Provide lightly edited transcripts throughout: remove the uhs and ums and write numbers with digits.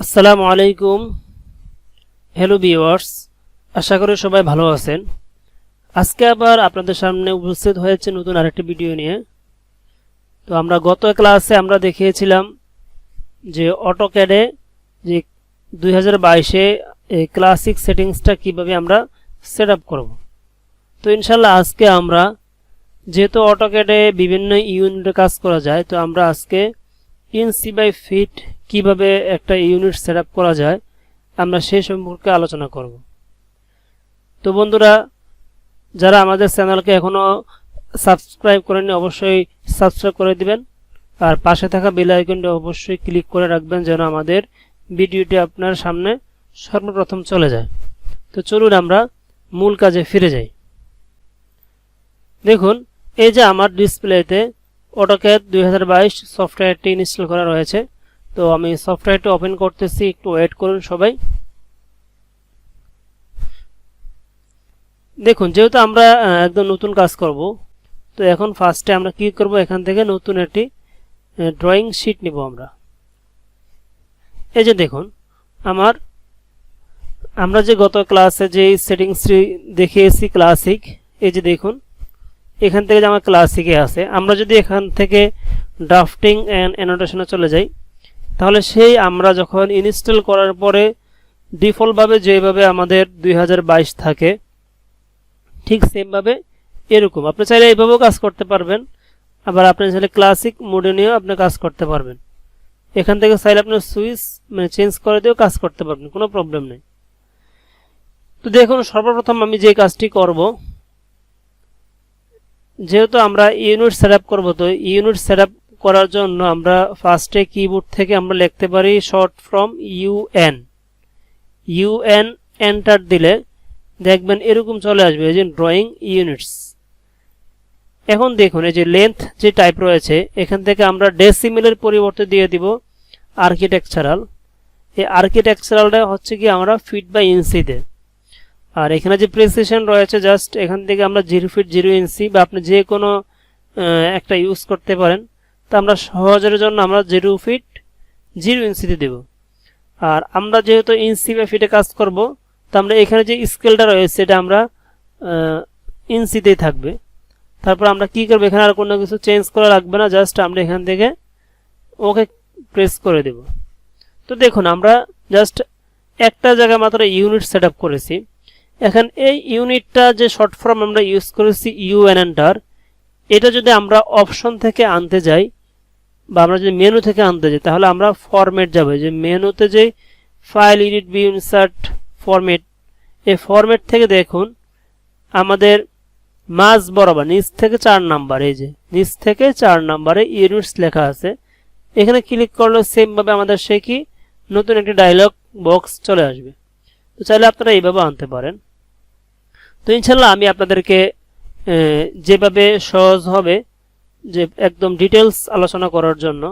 আসসালামু আলাইকুম। Hello viewers, আশা করি সবাই ভালো আছেন। আজকে আবার আপনাদের সামনে উপস্থিত হয়েছে নতুন আরেকটি ভিডিও নিয়ে। তো আমরা গত ক্লাসে আমরা দেখিয়েছিলাম যে অটোক্যাডে যে 2022-এ এই ক্লাসিক সেটিংসটা কিভাবে আমরা সেট আপ করব। তো ইনশাল্লাহ আজকে আমরা যেহেতু অটোক্যাডে বিভিন্ন ইউনিটে কাজ করা যায়, তো আমরা আজকে ইঞ্চি বাই ফিট কিভাবে একটা ইউনিট সেট আপ করা যায় আমরা সেই সম্পর্কে আলোচনা করব। তো বন্ধুরা, যারা আমাদের চ্যানেলকে এখনও সাবস্ক্রাইব করেননি অবশ্যই সাবস্ক্রাইব করে দিবেন, আর পাশে থাকা বেল আইকনটা অবশ্যই ক্লিক করে রাখবেন যেন আমাদের ভিডিওটি আপনার সামনে সর্বপ্রথম চলে যায়। তো চলুন আমরা মূল কাজে ফিরে যাই। দেখুন, এই যে আমার ডিসপ্লেতে AutoCAD 2022 সফটওয়্যারটি ইনস্টল করা রয়েছে। তো আমি সফটওয়্যারটি ওপেন করতেছি, একটু ওয়েট করুন সবাই। দেখুন, যেহেতু আমরা একদম নতুন কাজ করব, তো এখন ফার্স্টে আমরা কি করব, এখান থেকে নতুন একটি ড্রয়িং শিট নিব আমরা। এই যে দেখুন, আমরা যে গত ক্লাসে যে সেটিংসটি দেখিয়েছি ক্লাসিক, এই যে দেখুন এখান থেকে যে আমার ক্লাসিকে আছে, আমরা যদি এখান থেকে ড্রাফটিং অ্যান্ড অ্যানোটেশনে চলে যাই, তাহলে সেই আমরা যখন ইনস্টল করার পরে ডিফল্টভাবে যেভাবে আমাদের 2022 থাকে ঠিক সেমভাবে এরকম আপনি চাইলে এইভাবেও কাজ করতে পারবেন, আবার আপনি চাইলে ক্লাসিক মোডে নিয়েও আপনি কাজ করতে পারবেন। এখান থেকে চাইলে আপনি সুইচ চেঞ্জ করে দিয়েও কাজ করতে পারবেন, কোনো প্রবলেম নেই। তো দেখুন, সর্বপ্রথম আমি যে কাজটি করব, যেহেতু আমরা ইউনিট সেট আপ করবো, তো ইউনিট সেট আপ করার জন্য আমরা ফার্স্টে কিবোর্ড থেকে আমরা লিখতে পারি শর্ট ফ্রম ইউএন এন্টার দিলে দেখবেন এরকম চলে আসবে, এই যে ড্রয়িং ইউনিটস। এখন দেখুন, এই যে লেন্থ যে টাইপ রয়েছে, এখান থেকে আমরা ডেসিমেলের পরিবর্তে দিয়ে দিব আর্কিটেকচারাল। এই আর্কিটেকচারালটা হচ্ছে কি আমরা ফিট বাই ইঞ্চিতে, আর এখানে যে প্রেসিশন রয়েছে জাস্ট এখান থেকে আমরা 0 ফিট 0 ইঞ্চি বা আপনি যে কোনো একটা ইউজ করতে পারেন। তো আমরা সহজের জন্য আমরা 0 ফিট 0 ইঞ্চিতে দেব। আর আমরা যেহেতু ইঞ্চি বা ফিটে কাজ করব, তো আমরা এখানে যে স্কেলটা রয়েছে এটা আমরা ইঞ্চিতেই থাকবে। তারপর আমরা কি করব, এখানে আর কোনো কিছু চেঞ্জ করা লাগবে না, জাস্ট আমরা এখান থেকে ওকে প্রেস করে দেব। তো দেখুন, আমরা জাস্ট একটা জায়গা মাত্র ইউনিট সেট আপ করেছি। এখন এই ইউনিটটা যে শর্ট ফর্ম আমরা ইউজ করেছি ইউএন এন্টার, এটা যদি আমরা অপশন থেকে আনতে যাই বা আমরা যদি মেনু থেকে আনতে যাই, তাহলে আমরা ফরম্যাট যাব। যে মেনুতে যে file edit view insert format, এই ফরম্যাট থেকে দেখুন আমাদের মাঝ বরাবর নিচ থেকে 4 নাম্বার, এই যে নিচ থেকে 4 নাম্বারে ইউনিটস লেখা আছে। এখানে ক্লিক করলে সেমভাবে আমাদের সে কি নতুন একটি ডায়লগ বক্স চলে আসবে। তো চাইলে আপনারা এইভাবে আনতে পারেন। তো ইনশাল্লাহ আমি আপনাদেরকে যেভাবে সহজ হবে যে একদম ডিটেলস আলোচনা করার জন্য,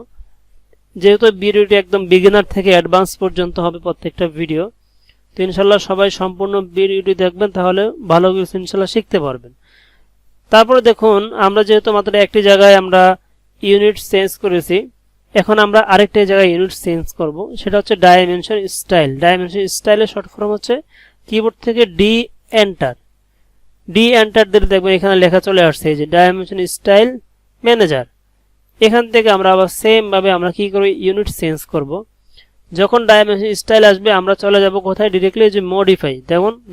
যেহেতু ভিডিওটি একদম বিগিনার থেকে অ্যাডভান্স পর্যন্ত হবে প্রত্যেকটা ভিডিও, তো ইনশাল্লাহ সবাই সম্পূর্ণ ভিডিওটি দেখবেন, তাহলে ভালো কিছু ইনশাল্লাহ শিখতে পারবেন। তারপরে দেখুন, আমরা যেহেতু মাত্র একটি জায়গায় আমরা ইউনিট চেঞ্জ করেছি, এখন আমরা আরেকটা জায়গায় ইউনিট চেঞ্জ করব, সেটা হচ্ছে ডাইমেনশন স্টাইল। ডাইমেনশন স্টাইলের শর্ট ফর্ম হচ্ছে কিবোর্ড থেকে ডি এন্টার দিলে দেখবেন এখানে লেখা চলে আসছে এই যে ডাইমেনশন স্টাইল ম্যানেজার। এখান থেকে আমরা আবার সেম ভাবে আমরা কি করব, ইউনিট চেঞ্জ করব। যখন ডাইমেনশন স্টাইল আসবে আমরা চলে যাব কোথায়, ডিরেক্টলি এই যে মডিফাই।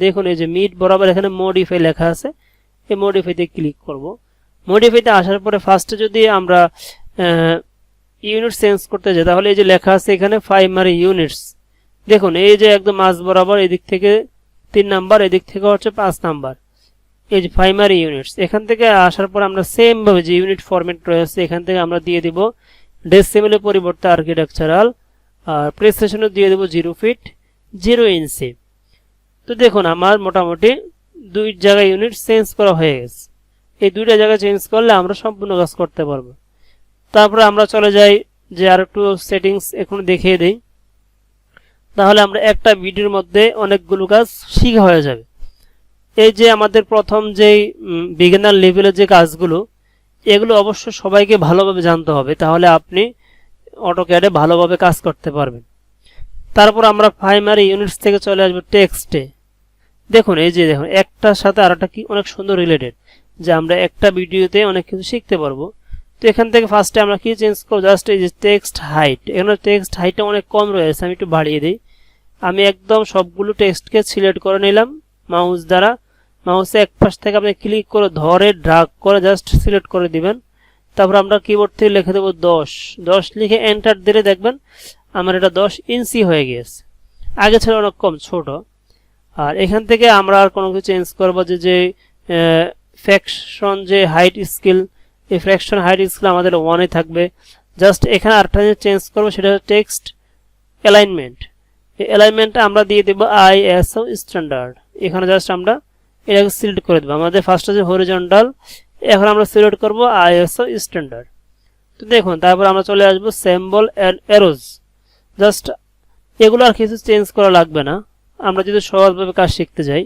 দেখুন এই যে মিড বরাবর এখানে মডিফাই লেখা আছে, এই মডিফাইতে ক্লিক করব। মডিফাইতে আসার পরে ফার্স্টে যদি আমরা ইউনিট চেঞ্জ করতে যাই, তাহলে এই যে লেখা আছে এখানে প্রাইমারি ইউনিটস। দেখুন এই যে একদম মাঝ বরাবর এদিক থেকে 3 নাম্বার, এদিক থেকে হচ্ছে 5 নাম্বার, এই যে প্রাইমারি ইউনিটস। এখান থেকে আসার পর আমরা সেম ভাবে যে ইউনিট ফরম্যাট রয়েছে এখান থেকে আমরা দিয়ে দিব ডেসিমেলের পরিবর্তে আর্কিটেকচারাল, আর প্রেসিশনে দিয়ে দেব 0 ফিট 0 ইঞ্চি। তো দেখুন আমার মোটামুটি 2 জায়গায় ইউনিট চেঞ্জ করা হয়ে গেছে। এই 2টা জায়গা চেঞ্জ করলে আমরা সম্পূর্ণ কাজ করতে পারবো। তারপরে আমরা চলে যাই যে আর একটু সেটিংস এখন দেখিয়ে দেই, তাহলে আমরা একটা ভিডিওর মধ্যে অনেকগুলো কাজ শিখা হয়ে যাবে। এই যে আমাদের প্রথম যেই বিগিনার লেভেলের যে কাজগুলো, এগুলো অবশ্য সবাইকে ভালোভাবে জানতে হবে, তাহলে আপনি অটোক্যাডে ভালোভাবে কাজ করতে পারবেন। তারপর আমরা প্রাইমারি ইউনিটস থেকে চলে আসবো টেক্সটে। দেখুন এই যে দেখুন একটার সাথে আরেকটা কি অনেক সুন্দর রিলেটেড, যে আমরা একটা ভিডিওতে অনেক কিছু শিখতে পারবো। তো এখান থেকে ফার্স্টে আমরা কি চেঞ্জ করবো, জাস্ট এই যে টেক্সট হাইট, এখানে টেক্সট হাইটটা অনেক কম রয়েছে, আমি একটু বাড়িয়ে দিই। আমি একদম সবগুলো টেক্সটকে সিলেক্ট করে নিলাম মাউস দ্বারা। মাউসে এক পাশ থেকে আপনি ক্লিক করে ধরে ড্রাগ করে জাস্ট সিলেক্ট করে দিবেন। তারপর আমরা কিবোর্ড থেকে লিখে দেবো 10 লিখে এন্টার দিলে দেখবেন আমার এটা 10 ইঞ্চি হয়ে গিয়েছে, আগে ছিল অনেক কম ছোট। আর এখান থেকে আমরা আর কোনো কিছু চেঞ্জ করবো, যে ফ্র্যাকশন যে হাইট স্কেল, এই ফ্র্যাকশন হাইট স্কেল আমাদের 1-এ থাকবে। জাস্ট এখানে আরেকটা চেঞ্জ করবো, সেটা হচ্ছে টেক্সট অ্যালাইনমেন্ট। এই অ্যালাইনমেন্টটা আমরা দিয়ে দেবো ISO স্ট্যান্ডার্ড। এখানে জাস্ট আমরা এটাকে সিলেক্ট করে দেবো। আমাদের ফার্স্ট আছে হরিজন্টাল, এখন আমরা সিলেক্ট করবো ISO স্ট্যান্ডার্ড। তো দেখুন তারপর আমরা চলে আসবো সিম্বল অ্যান্ড অ্যারোজ। জাস্ট এগুলো আর কিছু চেঞ্জ করা লাগবে না, আমরা যদি সহজভাবে কাজ শিখতে যাই।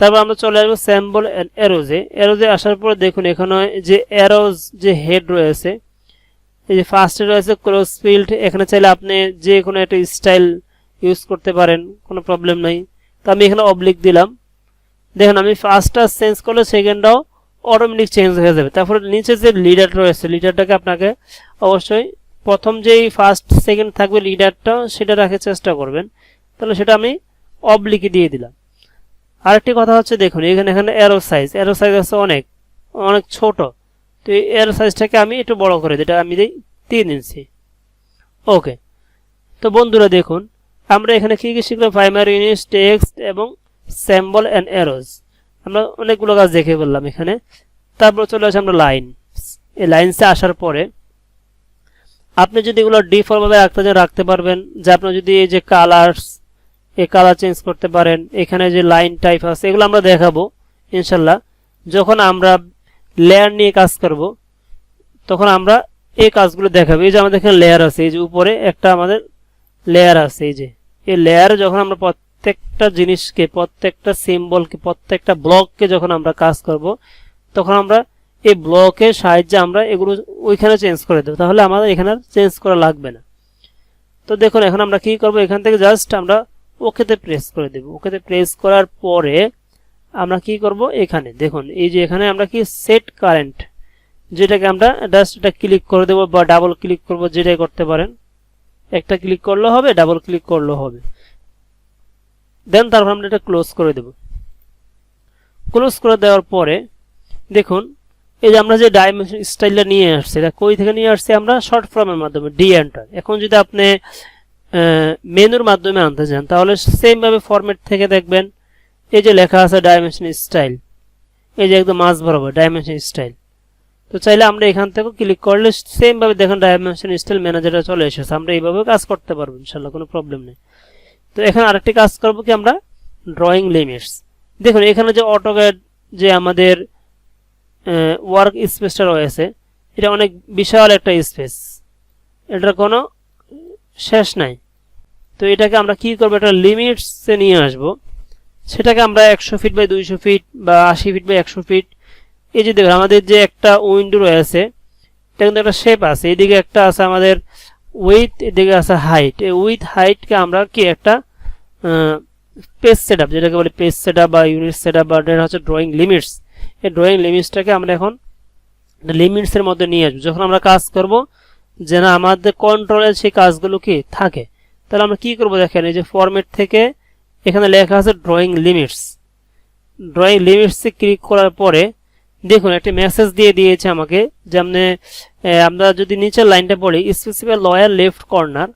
তারপর আমরা চলে আসবো সিম্বল অ্যান্ড অ্যারোজে আসার পরে দেখুন এখানে যে অ্যারোজ যে হেড রয়েছে, এই যে ফার্স্টে রয়েছে ক্রস ফিল্ড, এখানে চাইলে আপনি যে কোনো একটা স্টাইল ইউজ করতে পারেন, কোনো প্রবলেম নাই। তো আমি এখানে অবলিক দিলাম। দেখুন আমি ফার্স্টটা চেঞ্জ করলে সেকেন্ডটাও অটোমেটিক চেঞ্জ হয়ে যাবে। তারপরে নিচে যে লিডার রয়েছে, লিডারটাকে আপনাকে অবশ্যই প্রথম যেই ফার্স্ট সেকেন্ড থাকবে লিডারটা সেটা রাখার চেষ্টা করবেন, তাহলে সেটা আমি অবলিকে দিয়ে দিলাম। আরেকটি কথা হচ্ছে দেখুন এখানে অ্যারো সাইজ আছে অনেক অনেক ছোট, তো এই অ্যারো সাইজটাকে আমি একটু বড় করে দিই, এটা আমি দিই 3 ইঞ্চি। ওকে, তো বন্ধুরা দেখুন আমরা এখানে কি কি শিখলাম, প্রাইমারি ইউনিট, টেক্সট এবং সিম্বল অ্যান্ড অ্যারোজ, আমরা অনেকগুলো কাজ দেখে বললাম এখানে। তারপর চলে আসে আমরা লাইন। এই লাইনসে আসার পরে আপনি যদি এগুলো ডিফল্ট ভাবে রাখতে পারবেন, যে আপনার যদি এই যে কালার্স, এই কালার চেঞ্জ করতে পারেন। এখানে যে লাইন টাইপ আছে এগুলো আমরা দেখাবো ইনশাল্লাহ যখন আমরা লেয়ার নিয়ে কাজ করব, তখন আমরা এই কাজগুলো দেখাবো। এই যে আমাদের এখানে লেয়ার আছে, এই যে উপরে একটা আমাদের লেয়ার আছে, এই যে এই লেয়ারে যখন আমরা প্রত্যেকটা জিনিসকে, প্রত্যেকটা সিম্বলকে, প্রত্যেকটা ব্লককে যখন আমরা কাজ করব, তখন আমরা এই ব্লকের সাহায্যে আমরা এগুলো ওইখানে চেঞ্জ করে দেবো, তাহলে আমাদের এখানে চেঞ্জ করা লাগবে না। তো দেখুন এখন আমরা কি করব, এখান থেকে জাস্ট আমরা ওকেতে প্রেস করে দেব। ওকেতে প্রেস করার পরে আমরা কি করব, এখানে দেখুন এই যে এখানে আমরা কি সেট কারেন্ট, যেটাকে আমরা জাস্ট এটা ক্লিক করে দেব বা ডাবল ক্লিক করব, যেটাই করতে পারেন। একটা ক্লিক করলে হবে, ডাবল ক্লিক করলে হবে। দেন তারপর আমরা এটা ক্লোজ করে দেব। ক্লোজ করে দেওয়ার পরে দেখুন এই যে আমরা যে ডাইমেনশন স্টাইলটা নিয়ে আসছি, এটা কই থেকে নিয়ে আসছি, আমরা শর্ট ফর্মের মাধ্যমে ডি এন্টার। এখন যদি আপনি মেনুর মাধ্যমে আনতে চান, তাহলে সেম ভাবে ফরম্যাট থেকে দেখবেন এই যে লেখা আছে ডাইমেনশন স্টাইল, এই যে একদম মাঝ বরাবর ডাইমেনশন স্টাইল। তো চাইলে আমরা এখান থেকে ক্লিক করলে সেম ভাবে দেখেন ডাইমেনশন স্টাইল ম্যানেজারটা চলে এসেছে। আমরা এইভাবে কাজ করতে পারবো ইনশাআল্লাহ, কোনো প্রবলেম নেই। তো এখানে আরেকটি কাজ করব কি, আমরা ড্রয়িং লিমিটস। দেখুন এখানে যে অটোক্যাড যে আমাদের ওয়ার্ক স্পেসটা রয়েছে, এটা অনেক বিশাল একটা স্পেস, এটার কোনো শেষ নাই। তো এটাকে আমরা কি করবো, একটা লিমিটসে নিয়ে আসব। সেটাকে আমরা 100 ফিট বাই 200 ফিট বা 80 ফিট বাই 100 ফিট। এই যে দেখুন আমাদের যে একটা উইন্ডো রয়েছে, এটা কিন্তু একটা শেপ আছে, এদিকে একটা আছে আমাদের উইথ, এদিকে আছে হাইট। এই উইথ হাইটকে আমরা কি একটা পেজ সেটআপ, যেটাকে বলে পেজ সেটআপ বা ইউনিট সেটআপ, বা এটা হচ্ছে ড্রয়িং লিমিটস। এই ড্রয়িং লিমিটসটাকে আমরা এখন লিমিটসের মধ্যে নিয়ে আসবো। যখন আমরা কাজ করব, যেন আমাদের কন্ট্রোলের সেই কাজগুলো কি থাকে, তাহলে আমরা কি করব, দেখেন এই যে ফরম্যাট থেকে এখানে লেখা আছে ড্রয়িং লিমিটস। ড্রয়িং লিমিটসে ক্লিক করার পরে দেখুন একটা মেসেজ দিয়ে দিয়েছে আমাকে, যে আমরা যদি নিচের লাইনটা পড়ি, স্পেসিফাই লয়ার লেফট কর্নার।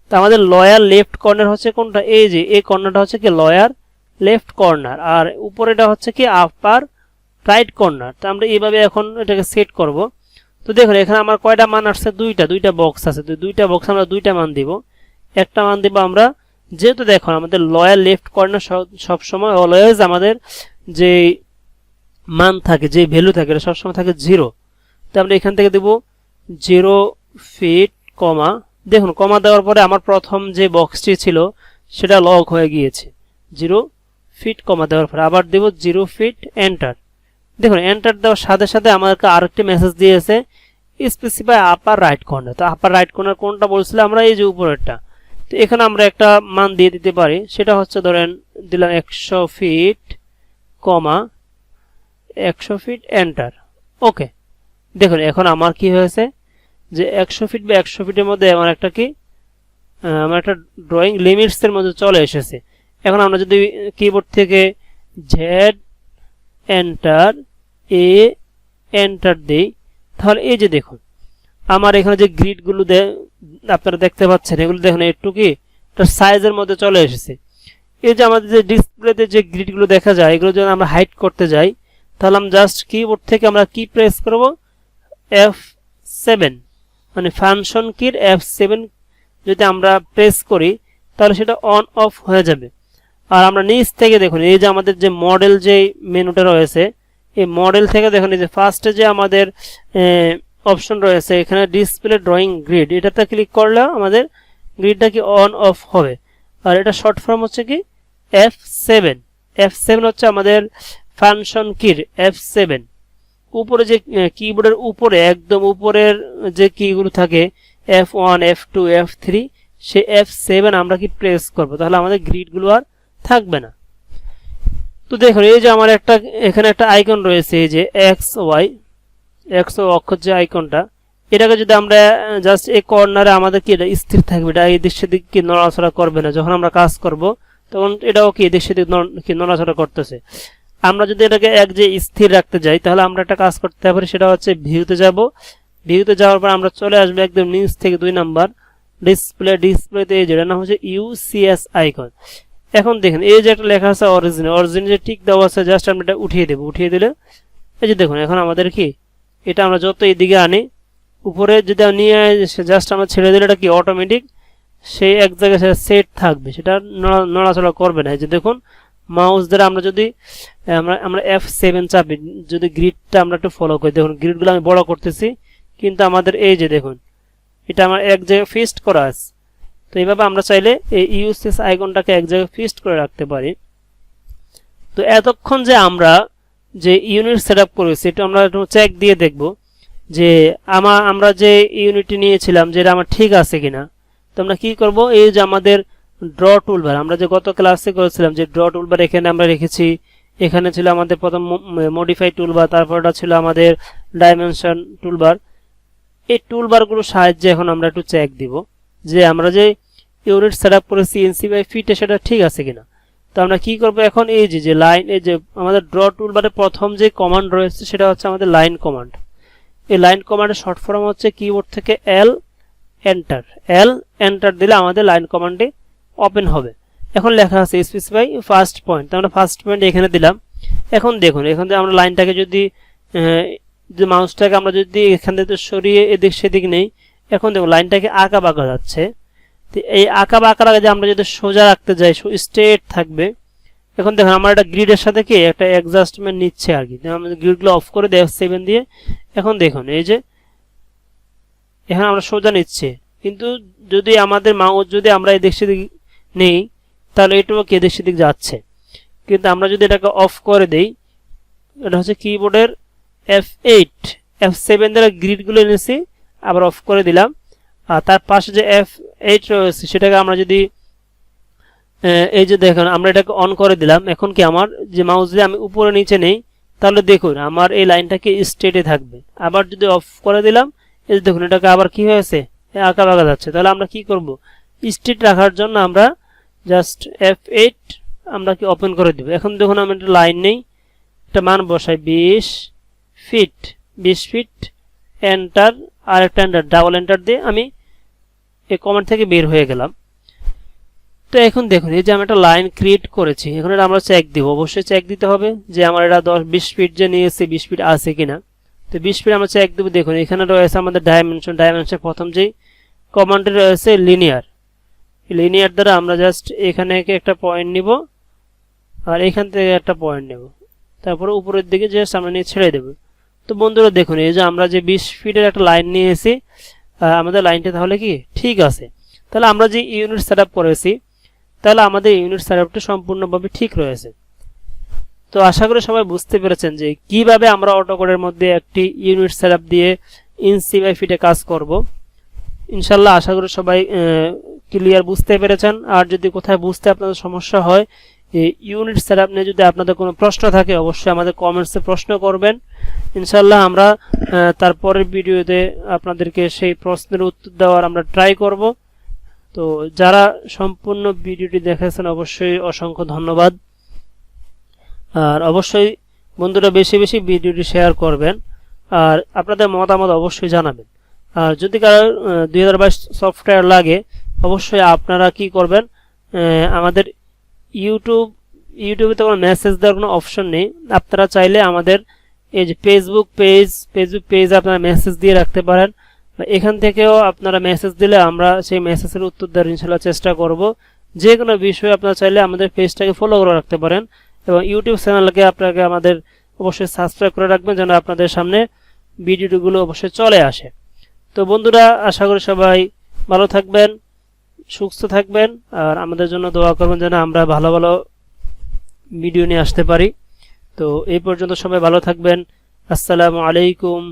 তো আমাদের লয়ার লেফট কর্নার হচ্ছে কোনটা, এই যে এই কর্নারটা হচ্ছে কি লয়ার লেফট কর্নার, আর উপরেটা হচ্ছে কি আপার রাইট কর্নার। তো আমরা এইভাবে এখন এটাকে সেট করব। তো দেখুন এখানে আমার কয়টা মান আসছে, দুইটা বক্স আছে। তো দুইটা বক্স আমরা দুইটা মান দিব। একটা মান দিব আমরা, যেহেতু দেখুন আমাদের লয়ার লেফট কর্নার সবসময় অলওয়েজ আমাদের যে মান থাকে, যে ভ্যালু থাকে, এটা সবসময় থাকে 0। তো আমরা এখান থেকে দেব 0 ফিট কমা। দেখুন কমা দেওয়ার পরে আমার প্রথম যে বক্সটি ছিল সেটা লক হয়ে গিয়েছে। 0 ফিট কমা দেওয়ার পরে আবার দেব 0 ফিট এন্টার। দেখুন এন্টার দেওয়ার সাথে সাথে আমাদেরকে আরেকটি মেসেজ দিয়েছে, স্পেসিফাই আপার রাইট কর্নার। তো আপার রাইট কর্নার কোনটা বলছিলাম আমরা, এই যে উপরেরটা। তো তো এখানে আমরা একটা মান দিয়ে দিতে পারি, সেটা হচ্ছে ধরেন দিলাম 100 ফিট কমা 100 ফিট এন্টার। ওকে, দেখুন এখন আমার কি হয়েছে যে 100 ফিট বা 100 ফিটের মধ্যে আমার একটা কি আমার একটা ড্রয়িং লিমিটস এর মধ্যে চলে এসেছে। এখন আমরা যদি কিবোর্ড থেকে জেড এন্টার এ এন্টার দেই, তাহলে এই যে দেখুন আমার এখানে যে গ্রিডগুলো আপনারা দেখতে পাচ্ছেন, এগুলো দেখুন একটু কি একটা সাইজের মধ্যে চলে এসেছে। এই যে আমাদের যে ডিসপ্লেতে যে গ্রিডগুলো দেখা যায়, এগুলো যদি আমরা হাইড করতে যাই, তাহলে আমরা জাস্ট কিবোর্ড থেকে আমরা কি প্রেস করব, F7, মানে ফাংশন কির F7 যদি আমরা প্রেস করি তাহলে সেটা অন অফ হয়ে যাবে। আর আমরা নিচ থেকে দেখুন এই যে আমাদের যে মডেল যে মেনুটা রয়েছে, এই মডেল থেকে দেখুন এই যে ফার্স্টে যে আমাদের অপশন রয়েছে এখানে ডিসপ্লে ড্রয়িং গ্রিড, এটাতে ক্লিক করলে আমাদের গ্রিডটা কি অন অফ হবে। আর এটা শর্ট ফর্ম হচ্ছে কি F7। F7 হচ্ছে আমাদের ফাংশন কির F7। উপরে যে কিবোর্ডের উপরে একদম উপরের যে কিগুলো থাকে F1 F2 F3, সেই F7 আমরা কি প্রেস করব, তাহলে আমাদের গ্রিডগুলো আর থাকবে না। তো দেখুন এই যে আমার একটা এখানে একটা আইকন রয়েছে, এই যে x y অক্ষর যে আইকনটা, এটাকে যদি আমরা জাস্ট এই কর্নারে আমাদের কি এটা স্থির থাকবে, এটা এই দিক সেদিক কি নড়াচড়া করবে না। যখন আমরা কাজ করব তখন এটাও কি এদিক সেদিক কি নড়াচড়া করতেছে। আমরা যদি এটাকে এক যে স্থির রাখতে যাই তাহলে আমরা একটা কাজ করতে পারি, সেটা হচ্ছে ভিউতে যাব। ভিউতে যাওয়ার পর আমরা চলে আসবো একদম নিচ থেকে 2 নাম্বার ডিসপ্লেতে, যেটার নাম হচ্ছে UCS আইকন। এখন দেখেন এই যে একটা লেখা আছে অরিজিন যে টিক দেওয়া আছে, জাস্ট আমরা এটা উঠিয়ে দেবো। উঠিয়ে দিলে এই যে দেখুন এখন আমাদের কি এটা আমরা যত এইদিকে আনি উপরে যদি নিয়ে জাস্ট আমরা ছেড়ে দিলে এটা কি অটোমেটিক সেই এক জায়গায় সেটা সেট থাকবে, সেটা নড়াচড়া করবে না। এই যে দেখুন মাউস দ্বারা আমরা যদি আমরা F7 চাপি, যদি গ্রিডটা আমরা একটু ফলো করি, দেখুন গ্রিডগুলো আমি বড় করতেছি কিন্তু আমাদের এই যে দেখুন এটা আমার এক জায়গায় ফিক্সড করা আছে। তো এইভাবে আমরা চাইলে এই ইউসিএস আইকনটাকে এক জায়গায় ফিক্সড করে রাখতে পারি। তো এতক্ষণ যে আমরা যে ইউনিট সেটআপ করেছি এটা আমরা একটু চেক দিয়ে দেখব যে আমরা যে ইউনিটটি নিয়েছিলাম যেটা আমার ঠিক আছে কিনা। তো আমরা কি করব, এই যে আমাদের ড্র টুলবার আমরা যে গত ক্লাসে করেছিলাম যে ড্র টুলবার এখানে আমরা রেখেছি, এখানে ছিল আমাদের প্রথম মডিফাই টুলবার, তারপরটা ছিল আমাদের ডাইমেনশন টুলবার। এই টুলবারগুলোর সাহায্যে এখন আমরা একটু চেক দিব যে আমরা যে ইউনিট সেটআপ করেছি ইঞ্চি বাই ফিটে সেটা ঠিক আছে কিনা। তো আমরা কি করব এখন, এই যে লাইন, এই যে আমাদের ড্র টুলবারে প্রথম যে কমান্ড রয়েছে সেটা হচ্ছে আমাদের লাইন কমান্ড। এই লাইন কমান্ডের শর্ট ফর্ম হচ্ছে কিবোর্ড থেকে L এন্টার দিলে আমাদের লাইন কমান্ডে ওপেন হবে। এখন লেখা আছে স্পেসিফাই ফার্স্ট পয়েন্ট, আমরা ফার্স্ট পয়েন্ট এখানে দিলাম। এখন দেখুন এখান থেকে আমরা লাইনটাকে যদি যে মাউসটাকে আমরা যদি এখান থেকে সরিয়ে এদিক সেদিক নেই, এখন দেখুন লাইনটাকে আঁকা বাঁকা যাচ্ছে। তো এই আঁকা বাঁকা যে আমরা যদি সোজা রাখতে যাই স্ট্রেট থাকবে। এখন দেখুন আমার একটা গ্রিডের সাথে কি একটা অ্যাডজাস্টমেন্ট নিচ্ছে আর কি, আমরা গ্রিডগুলো অফ করে দেয় F7 দিয়ে। এখন দেখুন এই যে এখানে আমরা সোজা নিচ্ছে, কিন্তু যদি আমাদের মাউস যদি আমরা এদিক সেদিক নেই তাহলে এটাও কি এদিক সেদিক যাচ্ছে। কিন্তু আমরা যদি এটাকে অফ করে দেই, এটা হচ্ছে কিবোর্ডের F7 দ্বারা গ্রিডগুলো এনেছি আবার অফ করে দিলাম। আর তার পাশে যে F8 রয়েছে সেটাকে আমরা যদি এই যে দেখুন আমরা এটাকে অন করে দিলাম। এখন কি আমার যে মাউস দিয়ে আমি উপরে নিচে নেই তাহলে দেখুন আমার এই লাইনটাকে স্ট্রেটে থাকবে। আবার যদি অফ করে দিলাম, এই যে দেখুন এটাকে আবার কি হয়েছে আঁকা বাঁকা যাচ্ছে। তাহলে আমরা কি করব, স্ট্রেট রাখার জন্য আমরা জাস্ট F8 আমরা কি ওপেন করে দিব। এখন দেখুন আমি একটা লাইন নেই, একটা মান বসাই 20 ফিট এন্টার, আর একটা এন্টার ডাবল এন্টার দিয়ে আমি এই কমান্ড থেকে বের হয়ে গেলাম। তো এখন দেখুন এই যে আমি একটা লাইন ক্রিয়েট করেছি, এখন এটা আমরা চেক দিব, অবশ্যই চেক দিতে হবে যে আমার এটা 20 ফিট যে নিয়েছে 20 ফিট আছে কিনা। তো 20 ফিট আমরা চেক দেবো। দেখুন এখানে রয়েছে আমাদের ডাইমেনশন প্রথম যেই কমান্ডে রয়েছে লিনিয়ার দ্বারা আমরা জাস্ট এখানে একটা পয়েন্ট নিব আর এখান থেকে একটা পয়েন্ট নেব, তারপরে উপরের দিকে জাস্ট আমরা নিয়ে ছেড়ে দেব। তো বন্ধুরা দেখুন এই যে আমরা যে 20 ফিটের একটা লাইন নিয়েছি, আমাদের লাইনটা তাহলে কি ঠিক আছে। তাহলে আমরা যে ইউনিট সেটআপ করেছি তাহলে আমাদের ইউনিট সেটআপটা সম্পূর্ণভাবে ঠিক রয়েছে। তো আশা করি সবাই বুঝতে পেরেছেন যে কিভাবে আমরা অটোক্যাডের মধ্যে একটি ইউনিট সেটআপ দিয়ে ইঞ্চি বাই ফিটে কাজ করব। ইনশাআল্লাহ আশা করি সবাই ক্লিয়ার বুঝতে পেরেছেন। আর যদি কোথায় বুঝতে আপনাদের সমস্যা হয়, এই ইউনিট সেটআপ নিয়ে যদি আপনাদের কোনো প্রশ্ন থাকে অবশ্যই আমাদের কমেন্টসে প্রশ্ন করবেন। ইনশাআল্লাহ আমরা তারপরের ভিডিওতে আপনাদেরকে সেই প্রশ্নের উত্তর দেওয়ার আমরা ট্রাই করব। তো যারা সম্পূর্ণ ভিডিওটি দেখেছেন অবশ্যই অসংখ্য ধন্যবাদ। আর অবশ্যই বন্ধুরা বেশি বেশি ভিডিওটি শেয়ার করবেন আর আপনাদের মতামত অবশ্যই জানাবেন। আর যদি কারো 2022 সফটওয়্যার লাগে অবশ্যই আপনারা কি করবেন, আমাদের ইউটিউবে তো কোনো মেসেজ দেওয়ার কোনো অপশন নেই। আপনারা চাইলে আমাদের এই যে ফেসবুক পেজ আপনারা মেসেজ দিয়ে রাখতে পারেন। এখান থেকেও আপনারা মেসেজ দিলে আমরা সেই মেসেজের উত্তর দেওয়ার ইনশাআল্লাহ চেষ্টা করব। যে কোনো বিষয়ে আপনারা চাইলে আমাদের পেজটাকে ফলো করে রাখতে পারেন এবং ইউটিউব চ্যানেলকে আপনাকে আমাদের অবশ্যই সাবস্ক্রাইব করে রাখবেন যেন আপনাদের সামনে ভিডিওগুলো অবশ্যই চলে আসে। তো বন্ধুরা আশা করি সবাই ভালো থাকবেন, সুস্থ থাকবেন আর আমাদের জন্য দোয়া করবেন যেন আমরা ভালো ভালো ভিডিও নিয়ে আসতে পারি। তো এই পর্যন্ত সবাই ভালো থাকবেন। আসসালামু আলাইকুম।